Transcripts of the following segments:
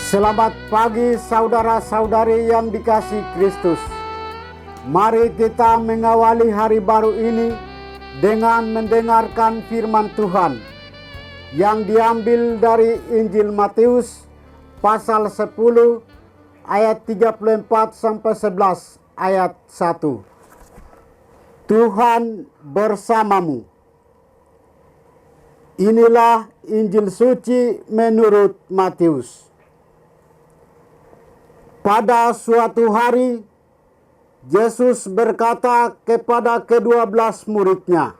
Selamat pagi saudara-saudari yang dikasihi Kristus. Mari kita mengawali hari baru ini dengan mendengarkan firman Tuhan yang diambil dari Injil Matius pasal 10 ayat 34 sampai 11 ayat 1. Tuhan bersamamu. Inilah Injil suci menurut Matius. Pada suatu hari, Yesus berkata kepada ke-12 muridnya,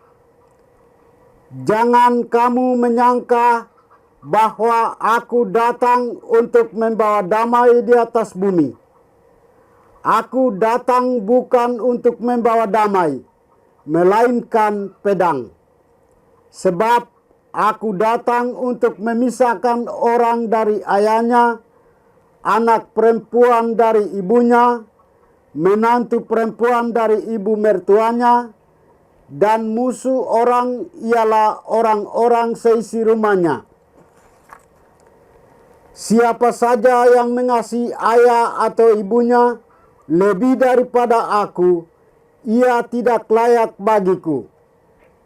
"Jangan kamu menyangka bahwa aku datang untuk membawa damai di atas bumi. Aku datang bukan untuk membawa damai, melainkan pedang. Sebab aku datang untuk memisahkan orang dari ayahnya, anak perempuan dari ibunya, menantu perempuan dari ibu mertuanya, dan musuh orang ialah orang-orang seisi rumahnya. Siapa saja yang mengasihi ayah atau ibunya lebih daripada aku, ia tidak layak bagiku.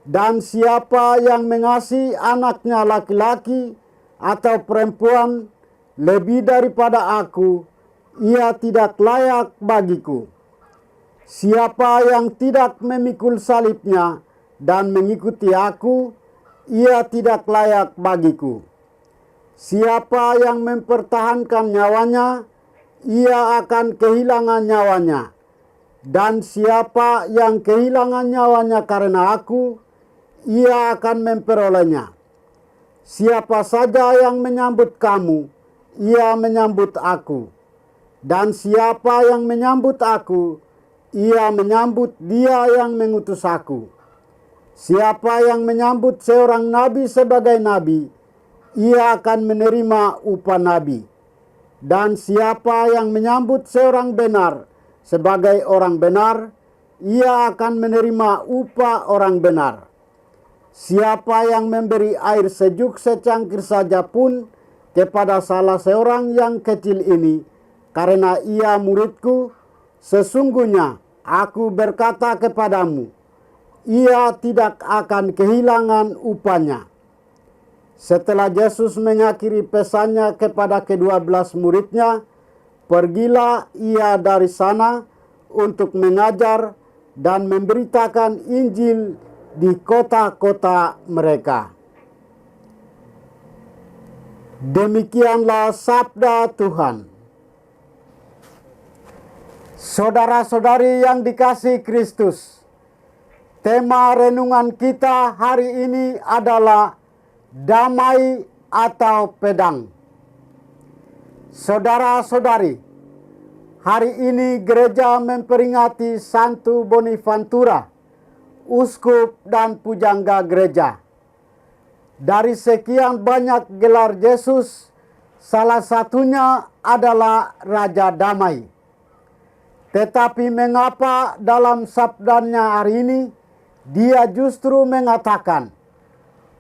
Dan siapa yang mengasihi anaknya laki-laki atau perempuan lebih daripada aku, ia tidak layak bagiku. Siapa yang tidak memikul salibnya dan mengikuti aku, ia tidak layak bagiku. Siapa yang mempertahankan nyawanya, ia akan kehilangan nyawanya. Dan siapa yang kehilangan nyawanya karena aku, ia akan memperolehnya. Siapa saja yang menyambut kamu, ia menyambut aku. Dan siapa yang menyambut aku, ia menyambut dia yang mengutus aku. Siapa yang menyambut seorang nabi sebagai nabi, ia akan menerima upah nabi. Dan siapa yang menyambut seorang benar sebagai orang benar, ia akan menerima upah orang benar. Siapa yang memberi air sejuk secangkir saja pun kepada salah seorang yang kecil ini, karena ia muridku, sesungguhnya aku berkata kepadamu, ia tidak akan kehilangan upahnya." Setelah Yesus mengakhiri pesannya kepada ke-12 muridnya, pergilah ia dari sana untuk mengajar dan memberitakan Injil di kota-kota mereka. Demikianlah sabda Tuhan. Saudara-saudari yang dikasihi Kristus, tema renungan kita hari ini adalah damai atau pedang. Saudara-saudari, hari ini gereja memperingati Santo Bonaventura, uskup dan pujangga gereja. Dari sekian banyak gelar Yesus, salah satunya adalah Raja Damai. Tetapi mengapa dalam sabdanya hari ini, dia justru mengatakan,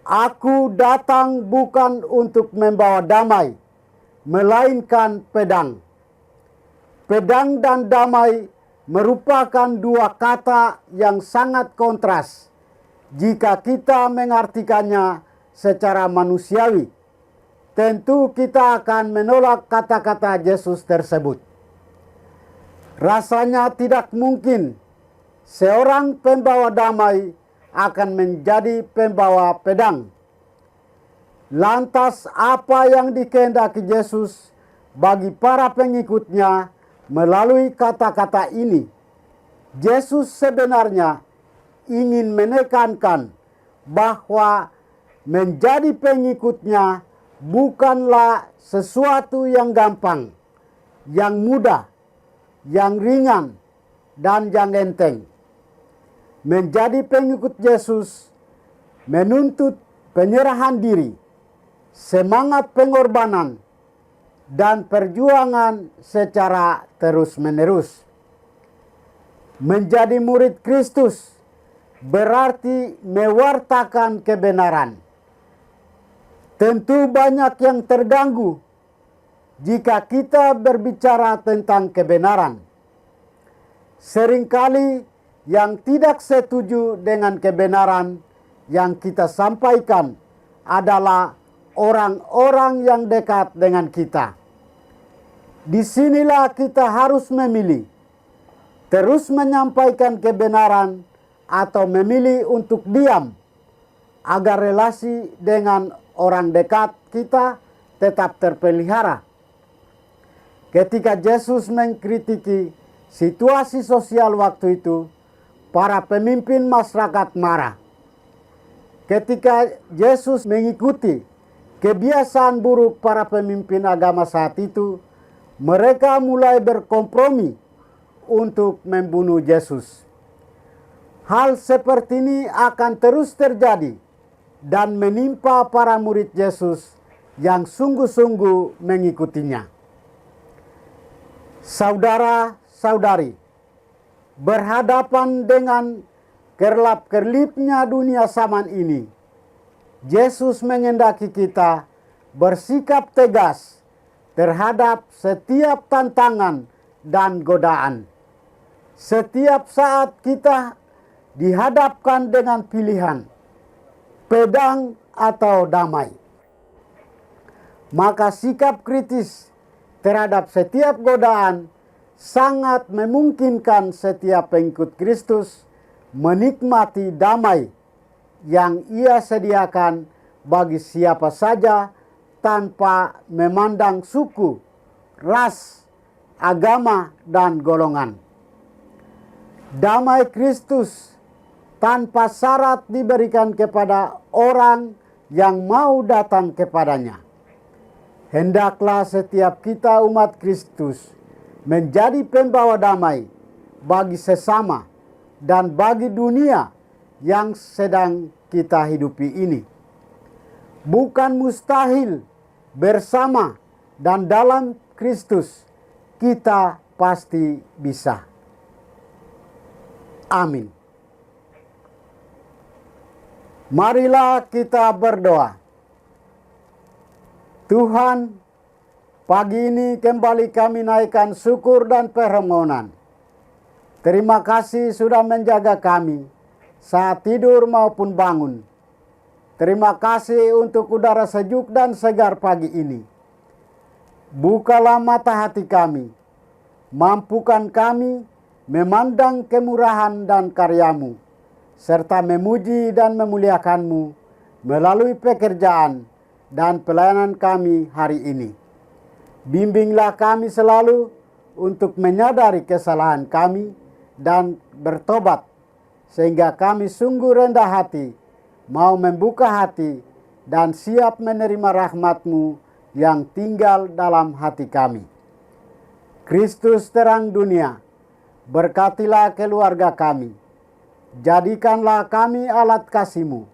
"Aku datang bukan untuk membawa damai, melainkan pedang." Pedang dan damai merupakan dua kata yang sangat kontras jika kita mengartikannya secara manusiawi. Tentu kita akan menolak kata-kata Yesus tersebut. Rasanya tidak mungkin seorang pembawa damai akan menjadi pembawa pedang. Lantas apa yang dikehendaki Yesus bagi para pengikutnya melalui kata-kata ini? Yesus sebenarnya ingin menekankan bahwa menjadi pengikutnya bukanlah sesuatu yang gampang, yang mudah, yang ringan, dan yang enteng. Menjadi pengikut Yesus menuntut penyerahan diri, semangat pengorbanan, dan perjuangan secara terus-menerus. Menjadi murid Kristus berarti mewartakan kebenaran. Tentu banyak yang terganggu jika kita berbicara tentang kebenaran. Seringkali yang tidak setuju dengan kebenaran yang kita sampaikan adalah orang-orang yang dekat dengan kita. Disinilah kita harus memilih, terus menyampaikan kebenaran atau memilih untuk diam, agar relasi dengan orang dekat kita tetap terpelihara. Ketika Yesus mengkritiki situasi sosial waktu itu, para pemimpin masyarakat marah. Ketika Yesus mengikuti kebiasaan buruk para pemimpin agama saat itu, mereka mulai berkompromi untuk membunuh Yesus. Hal seperti ini akan terus terjadi dan menimpa para murid Yesus yang sungguh-sungguh mengikutinya. Saudara-saudari, berhadapan dengan kerlap-kerlipnya dunia zaman ini, Yesus mengendaki kita bersikap tegas terhadap setiap tantangan dan godaan. Setiap saat kita dihadapkan dengan pilihan, pedang atau damai, maka sikap kritis terhadap setiap godaan sangat memungkinkan setiap pengikut Kristus menikmati damai yang Ia sediakan bagi siapa saja tanpa memandang suku, ras, agama, dan golongan. Damai Kristus tanpa syarat diberikan kepada orang yang mau datang kepadanya. Hendaklah setiap kita umat Kristus menjadi pembawa damai bagi sesama dan bagi dunia yang sedang kita hidupi ini. Bukan mustahil, bersama dan dalam Kristus kita pasti bisa. Amin. Marilah kita berdoa. Tuhan, pagi ini kembali kami naikkan syukur dan permohonan. Terima kasih sudah menjaga kami saat tidur maupun bangun. Terima kasih untuk udara sejuk dan segar pagi ini. Bukalah mata hati kami, mampukan kami memandang kemurahan dan karya-Mu, serta memuji dan memuliakan-Mu melalui pekerjaan dan pelayanan kami hari ini. Bimbinglah kami selalu untuk menyadari kesalahan kami dan bertobat, sehingga kami sungguh rendah hati, mau membuka hati dan siap menerima rahmat-Mu yang tinggal dalam hati kami. Kristus terang dunia, berkatilah keluarga kami, jadikanlah kami alat kasih-Mu,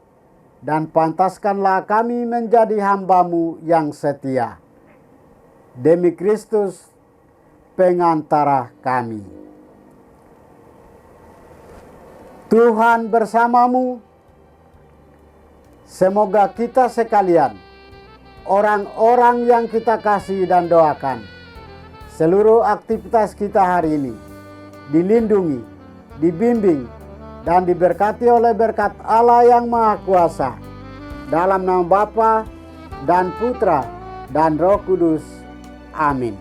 dan pantaskanlah kami menjadi hamba-Mu yang setia. Demi Kristus, pengantara kami. Tuhan bersamamu. Semoga kita sekalian, orang-orang yang kita kasih dan doakan, seluruh aktivitas kita hari ini dilindungi, dibimbing, dan diberkati oleh berkat Allah yang Maha Kuasa. Dalam nama Bapa dan Putra dan Roh Kudus. Amin.